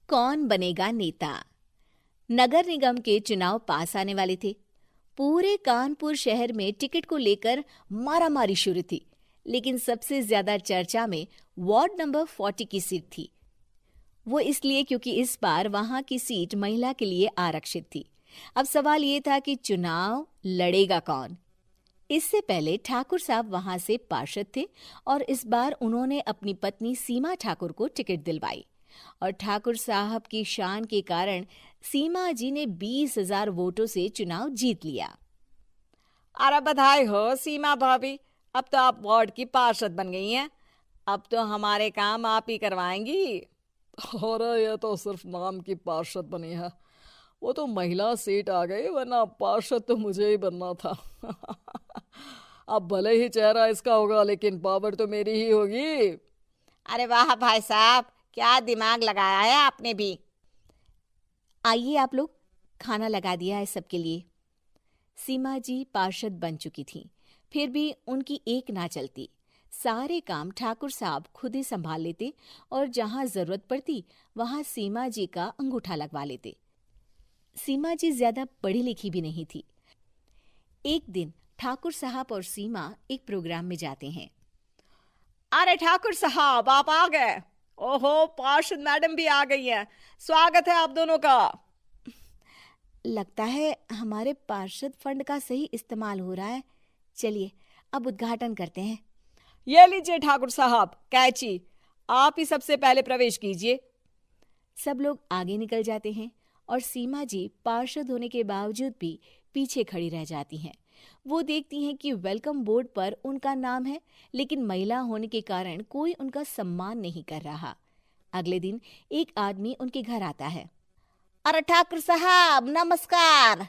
कौन बनेगा नेता। नगर निगम के चुनाव पास आने वाले थे। पूरे कानपुर शहर में टिकट को लेकर मारामारी शुरू थी, लेकिन सबसे ज्यादा चर्चा में वार्ड नंबर 40 की सीट थी। वो इसलिए क्योंकि इस बार वहां की सीट महिला के लिए आरक्षित थी। अब सवाल ये था कि चुनाव लड़ेगा कौन। इससे पहले ठाकुर साहब वहां से पार्षद थे और इस बार उन्होंने अपनी पत्नी सीमा ठाकुर को टिकट दिलवाई और ठाकुर साहब की शान के कारण सीमा जी ने 20,000 वोटों से चुनाव जीत लिया। अरे बधाई हो सीमा भाभी, अब तो आप वार्ड की पार्षद बन गई हैं। अब तो हमारे काम आप ही करवाएंगी। अरे ये तो सिर्फ नाम की पार्षद बनी है, वो तो महिला सीट आ गई, वरना पार्षद तो मुझे ही बनना था। अब भले ही चेहरा इसका होगा, लेकिन पावर तो मेरी ही होगी। अरे वाह भाई साहब, क्या दिमाग लगाया है आपने भी। आइए आप लोग, खाना लगा दिया है सबके लिए। सीमा जी पार्षद बन चुकी थीं, फिर भी उनकी एक ना चलती। सारे काम ठाकुर साहब खुद ही संभाल लेते और जहां जरूरत पड़ती वहां सीमा जी का अंगूठा लगवा लेते। सीमा जी ज्यादा पढ़ी लिखी भी नहीं थी। एक दिन ठाकुर साहब और सीमा एक प्रोग्राम में जाते हैं। अरे ठाकुर साहब, आप आ गए। ओहो, पार्षद मैडम भी आ गई हैं। स्वागत है आप दोनों का। लगता है हमारे पार्षद फंड का सही इस्तेमाल हो रहा है। चलिए अब उद्घाटन करते हैं। ये लीजिए ठाकुर साहब कैची, आप ही सबसे पहले प्रवेश कीजिए। सब लोग आगे निकल जाते हैं और सीमा जी पार्षद होने के बावजूद भी पीछे खड़ी रह जाती हैं। वो देखती हैं कि वेलकम बोर्ड पर उनका नाम है, लेकिन महिला होने के कारण कोई उनका सम्मान नहीं कर रहा। अगले दिन एक आदमी उनके घर आता है। अरे ठाकुर साहब नमस्कार।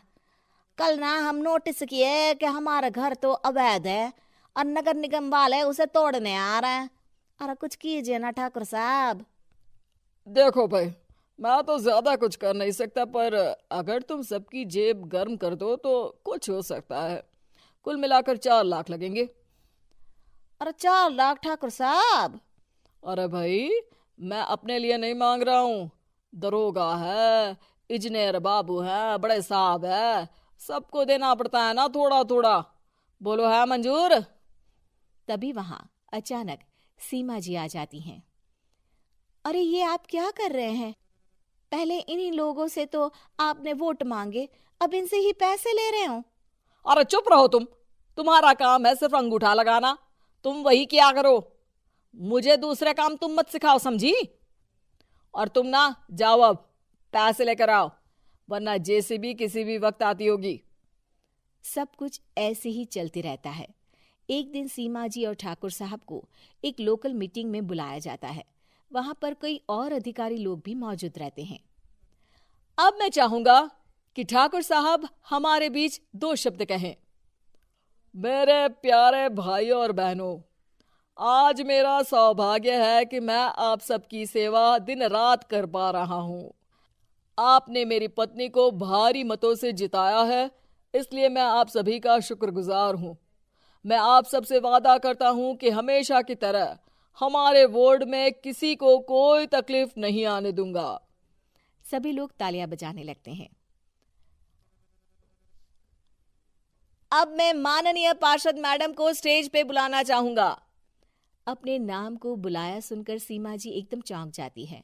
कल ना हम नोटिस किए कि हमारा घर तो अवैध है और नगर निगम वाले उसे तोड़ने आ रहे हैं। अरे कुछ कीजिए ना ठाकुर साहब। देखो भाई, मैं तो ज्यादा कुछ कर नहीं सकता, पर अगर तुम सबकी जेब गर्म कर दो तो कुछ हो सकता है। कुल मिलाकर 4 लाख लगेंगे। अरे 4 लाख ठाकुर साहब? अरे भाई, मैं अपने लिए नहीं मांग रहा हूँ। दरोगा है, इंजीनियर बाबू है, बड़े साहब है, सबको देना पड़ता है ना थोड़ा थोड़ा। बोलो है मंजूर? तभी वहां अचानक सीमा जी आ जाती हैं। अरे ये आप क्या कर रहे हैं? पहले इन्हीं लोगों से तो आपने वोट मांगे, अब इनसे ही पैसे ले रहे हो। अरे चुप रहो तुम, तुम्हारा काम है सिर्फ अंगूठा लगाना, तुम वही किया करो। मुझे दूसरे काम तुम मत सिखाओ, समझी? और तुम ना जाओ, अब पैसे लेकर आओ, वरना जेसीबी किसी भी वक्त आती होगी। सब कुछ ऐसे ही चलते रहता है। एक दिन सीमा जी और ठाकुर साहब को एक लोकल मीटिंग में बुलाया जाता है। वहां पर कई और अधिकारी लोग भी मौजूद रहते हैं। अब मैं चाहूंगा कि ठाकुर साहब हमारे बीच 2 शब्द कहें। मेरे प्यारे भाइयों और बहनों, आज मेरा सौभाग्य है कि मैं आप सबकी सेवा दिन रात कर पा रहा हूं। आपने मेरी पत्नी को भारी मतों से जिताया है, इसलिए मैं आप सभी का शुक्रगुजार हूं। मैं आप सबसे वादा करता हूं कि हमेशा की तरह हमारे वार्ड में किसी को कोई तकलीफ नहीं आने दूंगा। सभी लोग तालियां बजाने लगते हैं। अब मैं माननीय पार्षद मैडम को स्टेज पे बुलाना चाहूंगा। अपने नाम को बुलाया सुनकर सीमा जी एकदम चौंक जाती है।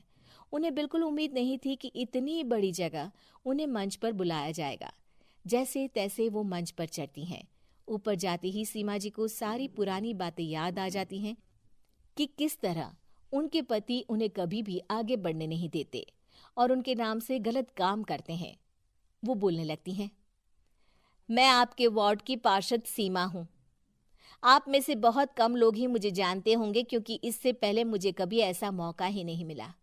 उन्हें बिल्कुल उम्मीद नहीं थी कि इतनी बड़ी जगह उन्हें मंच पर बुलाया जाएगा। जैसे तैसे वो मंच पर चढ़ती हैं। ऊपर जाते ही सीमा जी को सारी पुरानी बातें याद आ जाती हैं कि किस तरह उनके पति उन्हें कभी भी आगे बढ़ने नहीं देते और उनके नाम से गलत काम करते हैं। वो बोलने लगती हैं। मैं आपके वार्ड की पार्षद सीमा हूं। आप में से बहुत कम लोग ही मुझे जानते होंगे, क्योंकि इससे पहले मुझे कभी ऐसा मौका ही नहीं मिला।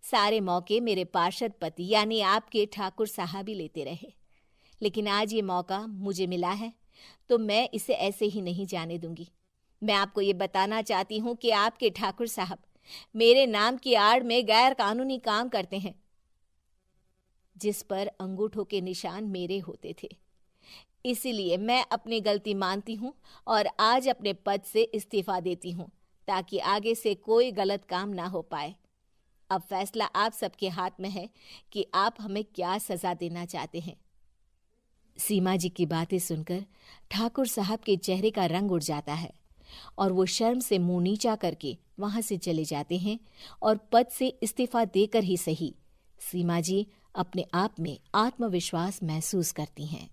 सारे मौके मेरे पार्षद पति यानी आपके ठाकुर साहब ही लेते रहे, लेकिन आज ये मौका मुझे मिला है तो मैं इसे ऐसे ही नहीं जाने दूंगी। मैं आपको ये बताना चाहती हूँ कि आपके ठाकुर साहब मेरे नाम की आड़ में गैर कानूनी काम करते हैं, जिस पर अंगूठों के निशान मेरे होते थे। इसीलिए मैं अपनी गलती मानती हूँ और आज अपने पद से इस्तीफा देती हूँ, ताकि आगे से कोई गलत काम ना हो पाए। अब फैसला आप सबके हाथ में है कि आप हमें क्या सजा देना चाहते हैं। सीमा जी की बातें सुनकर ठाकुर साहब के चेहरे का रंग उड़ जाता है और वो शर्म से मुंह नीचा करके वहां से चले जाते हैं और पद से इस्तीफा देकर ही सही सीमा जी अपने आप में आत्मविश्वास महसूस करती हैं।